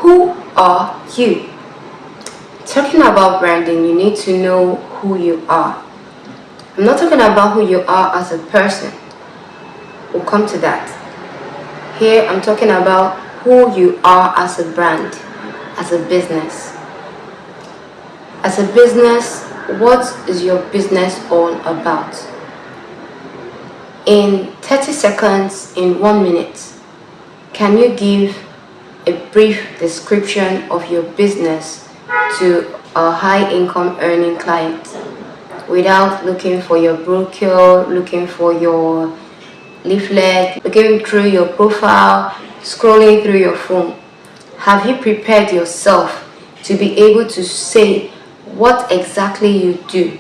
Who are you? Talking about branding, you need to know who you are. I'm not talking about who you are as a person. We'll come to that. Here, I'm talking about who you are as a brand, as a business. As a business, what is your business all about? In 30 seconds, in 1 minute, can you give a brief description of your business to a high-income earning client without looking for your brochure, looking for your leaflet, looking through your profile, scrolling through your phone? Have you prepared yourself to be able to say what exactly you do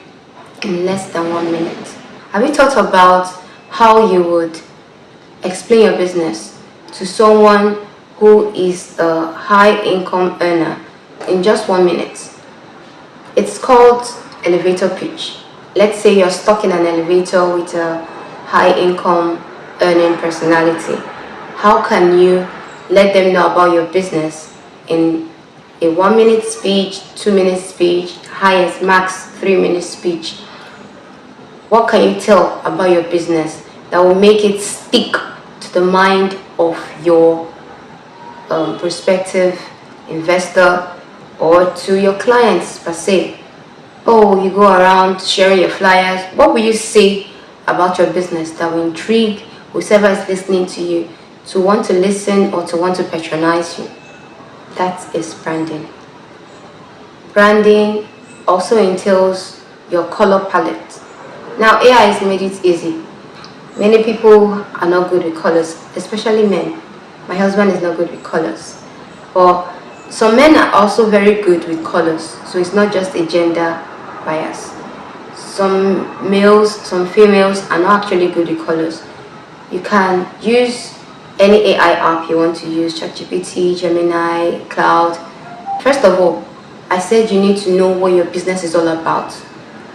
in less than 1 minute? Have you thought about how you would explain your business to someone who is a high income earner in just 1 minute? It's called elevator pitch. Let's say you're stuck in an elevator with a high income earning personality. How can you let them know about your business in a 1 minute speech, 2 minute speech, highest max 3 minute speech? What can you tell about your business that will make it stick to the mind of your prospective investor or to your clients per se? Oh, you go around sharing your flyers. What will you say about your business that will intrigue whoever is listening to you to want to listen or to want to patronize you? That is branding. Branding also entails your color palette. Now, AI has made it easy. Many people are not good with colors, especially men. My husband is not good with colors. But some men are also very good with colors. So it's not just a gender bias. Some males, some females are not actually good with colors. You can use any AI app you want to use, ChatGPT, Gemini, Cloud. First of all, I said you need to know what your business is all about,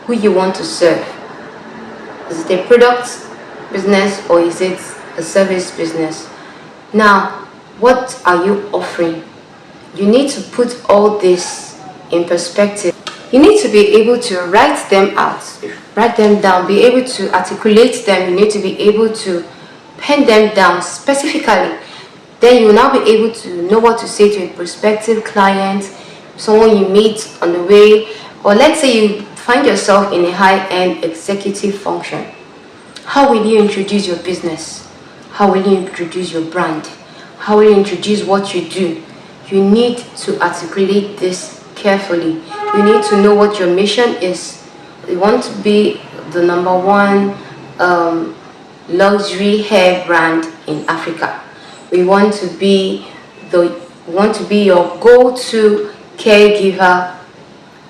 who you want to serve. Is it a product business or is it a service business? Now, what are you offering? You need to put all this in perspective. You need to be able to write them out, write them down, be able to articulate them. You need to be able to pen them down specifically. Then you will now be able to know what to say to a prospective client, someone you meet on the way, or let's say you find yourself in a high-end executive function. How will you introduce your business? How will you introduce your brand? How will you introduce what you do? You need to articulate this carefully. You need to know what your mission is. You want to be the #1 luxury hair brand in Africa. We want to be your go-to caregiver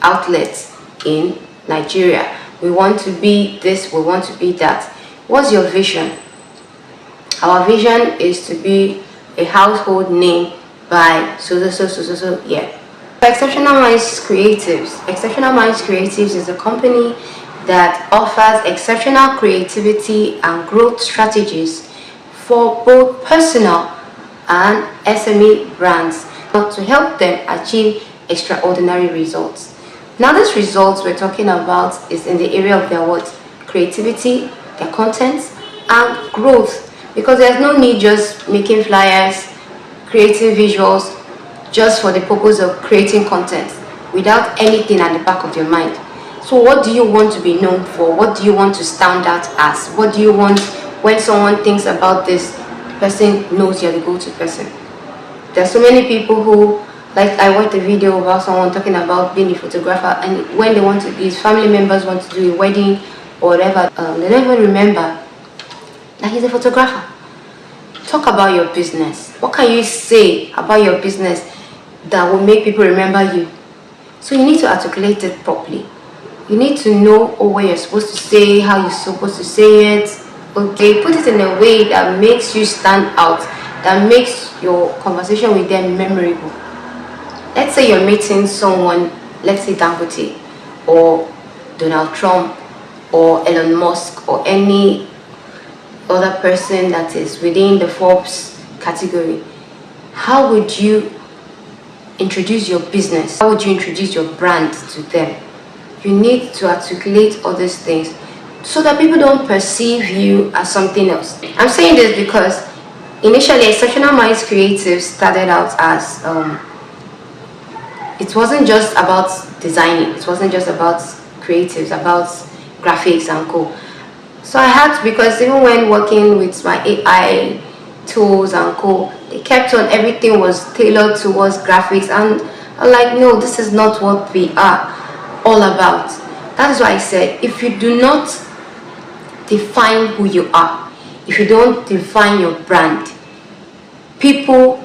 outlet in Nigeria. We want to be this, we want to be that. What's your vision? Our vision is to be a household name by so, yeah. Exceptional Minds Creatives. Exceptional Minds Creatives is a company that offers exceptional creativity and growth strategies for both personal and SME brands to help them achieve extraordinary results. Now, these results we're talking about is in the area of their what? Creativity, their content, and growth. Because there's no need just making flyers, creating visuals, just for the purpose of creating content without anything at the back of your mind. So what do you want to be known for? What do you want to stand out as? What do you want when someone thinks about this, the person knows you're the go-to person? There's so many people who, like I watched a video about someone talking about being a photographer, and when they want to, his family members want to do a wedding or whatever, they don't even remember that he's a photographer. Talk about your business. What can you say about your business that will make people remember you? So you need to articulate it properly. You need to know what you're supposed to say, how you're supposed to say it. Okay, put it in a way that makes you stand out, that makes your conversation with them memorable. Let's say you're meeting someone, let's say Dangote or Donald Trump or Elon Musk or any other person that is within the Forbes category. How would you introduce your business? How would you introduce your brand to them? You need to articulate all these things so that people don't perceive you as something else. I'm saying this because initially Exceptional Minds Creatives started out as it wasn't just about designing, it wasn't just about creatives, about graphics and co. So I had to, because even when working with my AI tools and co, they kept on, everything was tailored towards graphics, and I'm like, no, this is not what we are all about. That is why I said, if you do not define who you are, if you don't define your brand, people,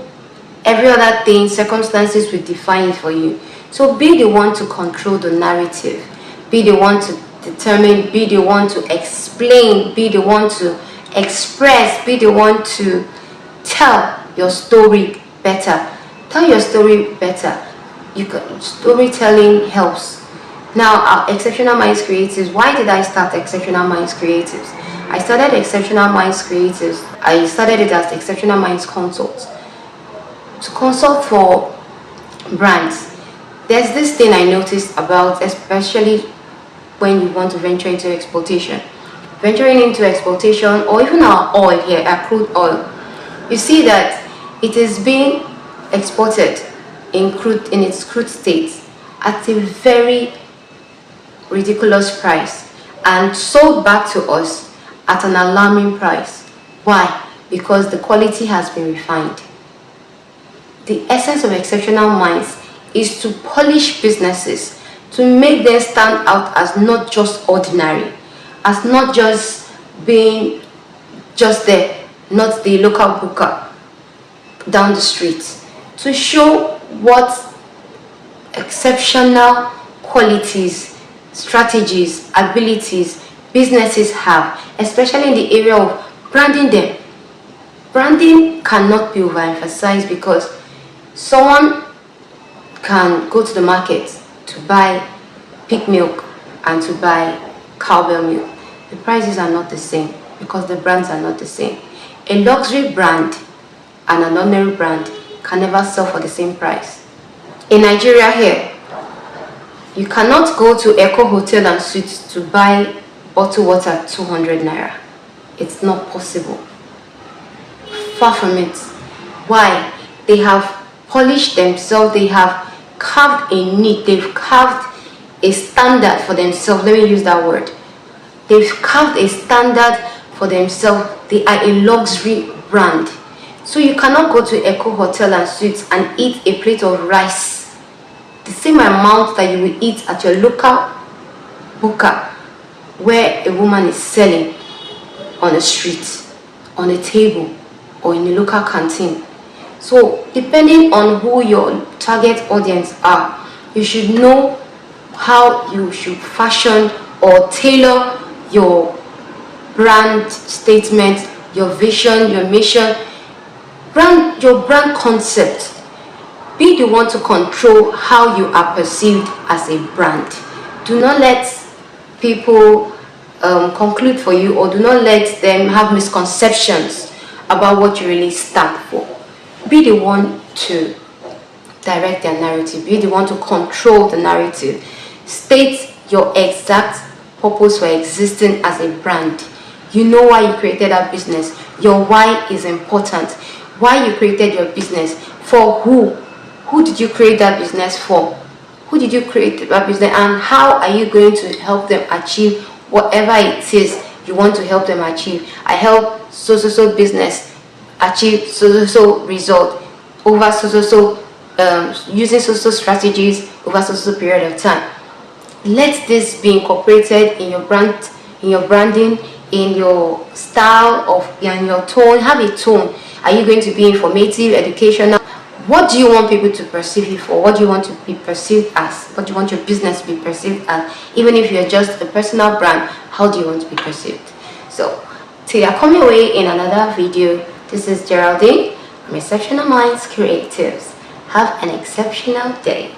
every other thing, circumstances will define it for you. So be the one to control the narrative, be the one to determine, be the one to explain, be the one to express, be the one to tell your story better. Tell your story better. Storytelling helps. Now, our Exceptional Minds Creatives, why did I start Exceptional Minds Creatives? I started Exceptional Minds Creatives, I started it as Exceptional Minds Consult, to consult for brands. There's this thing I noticed about, especially when you want to venture into exportation. Venturing into exportation, or even our oil here, our crude oil, you see that it is being exported in its crude state at a very ridiculous price and sold back to us at an alarming price. Why? Because the quality has been refined. The essence of Exceptional Minds is to polish businesses, to make them stand out as not just ordinary, as not just being just there, not the local booker down the street, to show what exceptional qualities, strategies, abilities businesses have, especially in the area of branding them. Branding cannot be overemphasized, because someone can go to the market to buy pig milk and to buy cowbell milk. The prices are not the same because the brands are not the same. A luxury brand and an ordinary brand can never sell for the same price. In Nigeria here, you cannot go to Echo Hotel and Suites to buy bottled water 200 naira. It's not possible. Far from it. Why? They have polished themselves, they have carved a niche, they've carved a standard for themselves. Let me use that word. They've carved a standard for themselves. They are a luxury brand. So you cannot go to Echo Hotel and Suites and eat a plate of rice, the same amount that you will eat at your local booker, where a woman is selling on the street, on a table, or in a local canteen. So depending on who your target audience are, you should know how you should fashion or tailor your brand statement, your vision, your mission, your brand concept. Be the one to control how you are perceived as a brand. Do not let people conclude for you, or do not let them have misconceptions about what you really stand for. Be the one to direct their narrative. Be the one to control the narrative. State your exact purpose for existing as a brand. You know why you created that business. Your why is important. Why you created your business. For who? Who did you create that business for? Who did you create that business, and how are you going to help them achieve whatever it is you want to help them achieve? I help so business achieve so result over using so strategies over so period of time. Let this be incorporated in your brand, in your branding, in your style of, in your tone. Have a tone. Are you going to be informative, educational? What do you want people to perceive you for? What do you want to be perceived as? What do you want your business to be perceived as? Even if you're just a personal brand, how do you want to be perceived? So, till I come your way in another video, this is Geraldine from Exceptional Minds Creatives. Have an exceptional day.